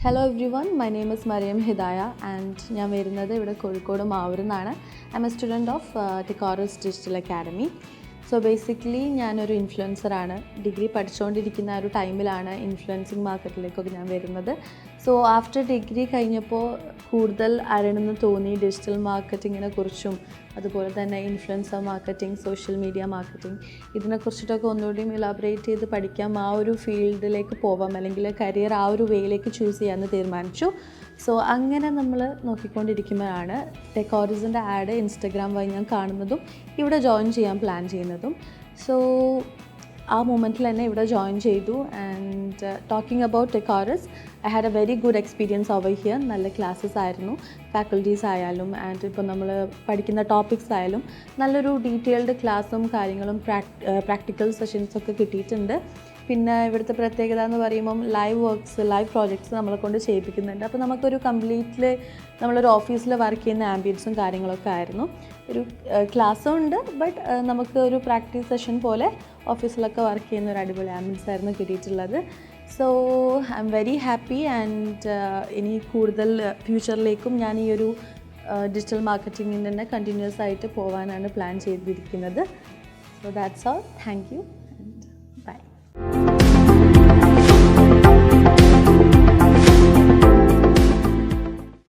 Hello everyone, my name is Mariyam Hidaya and ഞാൻ വരുന്നത് ഇവിടെ Kozhikode മാവൂരിന്നാണ്. I'm a student of Techoriz Digital Academy. So basically ഞാനൊരു ഇൻഫ്ലുവൻസറാണ്. Degree പഠിച്ചുകൊണ്ടിരിക്കുന്ന ഒരു ടൈമിലാണ് ഇൻഫ്ലുവൻസിങ് മാർക്കറ്റിലേക്കൊക്കെ ഞാൻ വരുന്നത്. സോ ആഫ്റ്റർ ഡിഗ്രി കഴിഞ്ഞപ്പോൾ കൂടുതൽ അറിയണമെന്ന് തോന്നി ഡിജിറ്റൽ മാർക്കറ്റിങ്ങിനെ കുറിച്ചും അതുപോലെ തന്നെ influencer marketing, social media marketing ഇതിനെക്കുറിച്ചിട്ടൊക്കെ ഒന്നുകൂടിയും ഇലാബറേറ്റ് ചെയ്ത് പഠിക്കാം, ആ ഒരു ഫീൽഡിലേക്ക് പോവാം, അല്ലെങ്കിൽ കരിയർ ആ ഒരു വേയിലേക്ക് ചൂസ് ചെയ്യാമെന്ന് തീരുമാനിച്ചു. സോ അങ്ങനെ നമ്മൾ നോക്കിക്കൊണ്ടിരിക്കുമ്പോഴാണ് ടെക്കോറിസിൻ്റെ ആഡ് ഇൻസ്റ്റഗ്രാം വഴി ഞാൻ കാണുന്നതും ഇവിടെ ജോയിൻ ചെയ്യാൻ പ്ലാൻ ചെയ്യുന്നതും. സോ ആ മൊമെൻറ്റിൽ തന്നെ ഇവിടെ ജോയിൻ ചെയ്തു. ആൻഡ് ടോക്കിംഗ് അബൌട്ട് ടെക്കോറിസ്, I had a very good experience over here. നല്ല ക്ലാസ്സസ് ആയിരുന്നു, ഫാക്കൽറ്റീസ് ആയാലും ആൻഡ് ഇപ്പോൾ നമ്മൾ പഠിക്കുന്ന ടോപ്പിക്സ് ആയാലും നല്ലൊരു ഡീറ്റെയിൽഡ് ക്ലാസ്സും കാര്യങ്ങളും പ്രാക്ടിക്കൽ സെഷൻസൊക്കെ കിട്ടിയിട്ടുണ്ട്. പിന്നെ ഇവിടുത്തെ പ്രത്യേകത എന്ന് പറയുമ്പം ലൈവ് വർക്ക്സ്, ലൈവ് പ്രോജക്ട്സ് നമ്മളെ കൊണ്ട് ചെയ്യിപ്പിക്കുന്നുണ്ട്. അപ്പോൾ നമുക്കൊരു കംപ്ലീറ്റ്ലി നമ്മളൊരു ഓഫീസിൽ വർക്ക് ചെയ്യുന്ന ആംബിയൻസും കാര്യങ്ങളൊക്കെ ആയിരുന്നു. ഒരു ക്ലാസ്സും ഉണ്ട്, ബട്ട് നമുക്ക് ഒരു പ്രാക്ടീസ് സെഷൻ പോലെ ഓഫീസിലൊക്കെ വർക്ക് ചെയ്യുന്ന ഒരു അടിപൊളി ആംബിയൻസ് ആയിരുന്നു കിട്ടിയിട്ടുള്ളത്. So I am very happy and ഇനി കൂടുതൽ ഫ്യൂച്ചറിലേക്കും ഞാൻ ഈ ഒരു ഡിജിറ്റൽ മാർക്കറ്റിങ്ങിന് തന്നെ കണ്ടിന്യൂസ് ആയിട്ട് പോകാനാണ് പ്ലാൻ ചെയ്തിരിക്കുന്നത്. So that's all. Thank you.